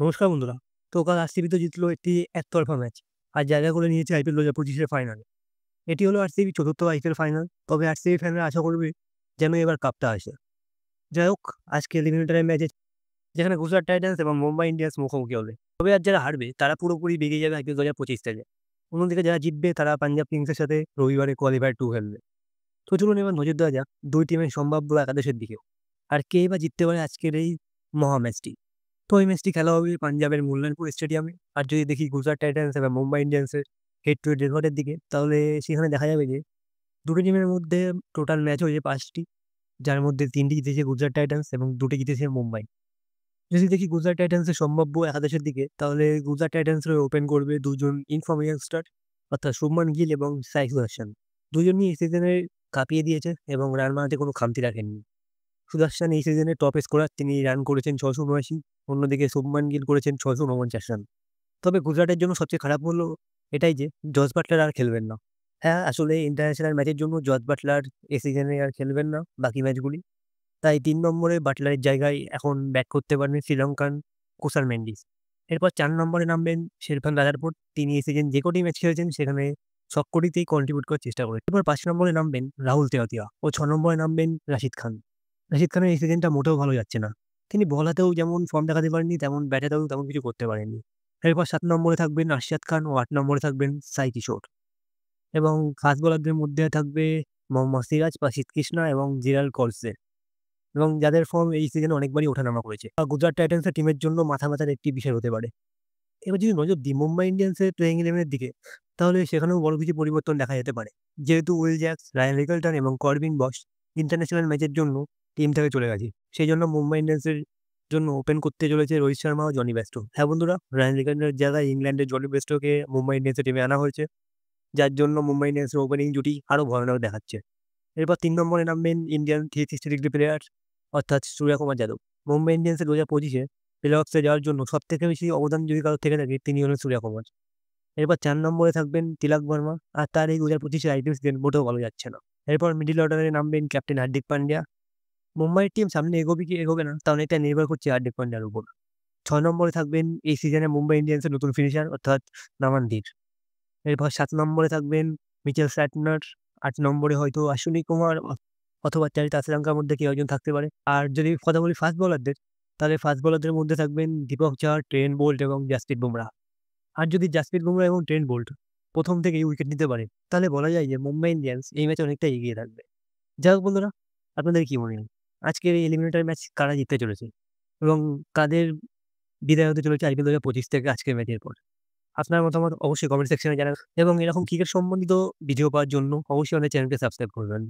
নমস্কার বন্ধুরা। তো কাল আরসিবি তো জিতলো একটি একতরফা ম্যাচ। আর জায়গা করে নিয়েছে আইপিএল ২০২৫ এর ফাইনালে। এটি হলো আরসিবির ৪র্থ আইপিএল ফাইনাল। তবে আরসিবি ফ্যানরা আশা করবে যেন এবার কাপটা আসে। যাই হোক, আজকে এলিমিনেটর ম্যাচে যেখানে গুজরাট টাইটান্স এবং মুম্বাই ইন্ডিয়ান্স মুখোমুখি হবে। তবে আর যারা হারবে তারা পুরোপুরি বেরিয়ে যাবে আইপিএল ২০২৫ থেকে। অন্যদিকে যারা জিতবে তারা পাঞ্জাব কিংসের সাথে রবিবারে কোয়ালিফায়ার 2 খেলবে। তো চলুন এবার নজর দেওয়া যাক ২ টিমের সম্ভাব্য একাদশের দিকেও। আর কে বা জিততে পারে আজকের এই মহা ম্যাচটি। তো এই ম্যাচটি খেলা হবে পাঞ্জাবের মূল্যায়নপুর স্টেডিয়ামে। আর যদি দেখি গুজরাট টাইটান্স এবং মুম্বাই ইন্ডিয়ান্সের হেড টু হেড রেকর্ডের দিকে, তাহলে সেখানে দেখা যাবে যে দুটো টিমের মধ্যে টোটাল ম্যাচ হয়েছে ৫ টি। যার মধ্যে ৩ টি জিতেছে গুজরাট টাইটান্স এবং ২ টি জিতেছে মুম্বাই। যদি দেখি গুজরাট টাইটান্সের সম্ভাব্য একাদশের দিকে, তাহলে গুজরাট টাইটান্সের হয়ে ওপেন করবে ২ জন ইনফর্ম ইয়াংস্টার, অর্থাৎ শুভমান গিল এবং সাই সুদর্শন। দুজনই এই সিজনে কাঁপিয়ে দিয়েছে এবং রান বানাতে কোনো খামতি রাখেননি। সুদর্শন এই সিজনের টপ স্কোরার, তিনি রান করেছেন ৬৭৯। অন্যদিকে শুভমান গিল করেছেন ৬৪৯ রান। তবে গুজরাটের জন্য সবচেয়ে খারাপ হলো এটাই যে জস বাটলার আর খেলবেন না। হ্যাঁ, আসলে ইন্টারন্যাশনাল ম্যাচের জন্য জস বাটলার এ সিজনে আর খেলবেন না বাকি ম্যাচগুলি। তাই ৩ নম্বরে বাটলারের জায়গায় এখন ব্যাট করতে পারবেন শ্রীলঙ্কান কুশাল মেন্ডিস। এরপর ৪ নম্বরে নামবেন ইরফান রাজারপুত। তিনি এই সিজন যে কটি ম্যাচ খেলেছেন সেখানে সবকটিতেই কন্ট্রিবিউট করার চেষ্টা করেছেন। এরপর ৫ নম্বরে নামবেন রাহুল তেওয়াতিয়া ও ৬ নম্বরে নামবেন রাশিদ খান। রাশিদ খানের এই সিজনটা মোটেও ভালো যাচ্ছে না। তিনি বল হাতেও যেমন ফর্ম দেখাতে পারেননি, তেমন ব্যাট হাতেও তেমন কিছু করতে পারেননি। এরপর ৭ নম্বরে থাকবেন আরশাদ খান ও ৮ নম্বরে থাকবেন সাই কিশোর। এবং ফাস্ট বোলারদের মধ্যে থাকবে মোহাম্মদ সিরাজ, প্রসিদ্ধ কৃষ্ণা এবং জিরাল কলসে, এবং যাদের ফর্ম এই সিজনে অনেকবারই ওঠানামা করেছে। গুজরাট টাইটান্সের টিমের জন্য মাথা ব্যথার একটি বিষয় হতে পারে। এবার যদি নজর দিই মুম্বাই ইন্ডিয়ান্সের প্লেইং ইলেভেনের দিকে, তাহলে সেখানেও বড় কিছু পরিবর্তন দেখা যেতে পারে। যেহেতু উইল জ্যাকস, রায়ান রিকেলটন এবং করবিন বশ ইন্টারন্যাশনাল ম্যাচের জন্য টিম থেকে চলে গেছে। সেজন্য মুম্বাই ইন্ডিয়ান্সের জন্য ওপেন করতে চলেছে রোহিত শর্মা ও জনি বেস্টো। হ্যাঁ বন্ধুরা, রায়ান রিকেলটনের জায়গায় ইংল্যান্ডের জনি বেস্টোকে মুম্বাই ইন্ডিয়ান্সের টিমে আনা হয়েছে। যার জন্য মুম্বাই ইন্ডিয়ান্সের ওপেনিং জুটি আরও ভয়ানক দেখাচ্ছে। এরপর ৩ নম্বরে নামবেন ইন্ডিয়ান 360 ডিগ্রি প্লেয়ার, অর্থাৎ সূর্যকুমার যাদব। মুম্বাই ইন্ডিয়ান্সের ২০২৫ এ প্লে অফসে যাওয়ার জন্য সবথেকে বেশি অবদান যদি কারো থেকে থাকে, তিনি হলেন সূর্যকুমার। এরপর ৪ নম্বরে থাকবেন তিলক বর্মা। আর তার এই ২০২৫ এর আইপিএল সিজন মোটেও ভালো যাচ্ছে না। এরপর মিডল অর্ডারে নামবেন ক্যাপ্টেন হার্দিক পান্ডিয়া। মুম্বাইয়ের টিম সামনে এগোবে কি এগোবে না, তা অনেকটা নির্ভর করছে হার্দিক পান্ডিয়ার উপর। ৬ নম্বরে থাকবেন এই সিজনে মুম্বাই ইন্ডিয়ান্সের নতুন ফিনিশার, অর্থাৎ নামানদীর। এরপর ৭ নম্বরে থাকবেন মিচেল স্যাটনার। ৮ নম্বরে হয়তো অশ্বিনী কুমার অথবা চারিতা শ্রীলঙ্কার মধ্যে কেউ একজন থাকতে পারে। আর যদি কথা বলি ফাস্ট বোলারদের, তাহলে ফাস্ট বোলারদের মধ্যে থাকবেন দীপক চাহার, ট্রেন্ট বোল্ট এবং জাসপ্রীত বুমরাহ। আর যদি জাসপ্রীত বুমরাহ এবং ট্রেন্ট বোল্ট ১ম থেকেই উইকেট নিতে পারে, তাহলে বলা যায় যে মুম্বাই ইন্ডিয়ান্স এই ম্যাচে অনেকটা এগিয়ে থাকবে। যাই হোক বন্ধুরা, আপনাদের কি মনে হয়? আজকের এই এলিমিনেটর ম্যাচ কারা জিততে চলেছে? এবং কাদের বিদায় হতে চলেছে আইপিএল ২০২৫ থেকে আজকের ম্যাচের পর? আপনার মতামত অবশ্যই কমেন্ট সেকশনে জানাবেন এবং এরকম ক্রিকেট সম্বন্ধিত ভিডিও পাওয়ার জন্য অবশ্যই আমাদের চ্যানেলকে সাবস্ক্রাইব করবেন।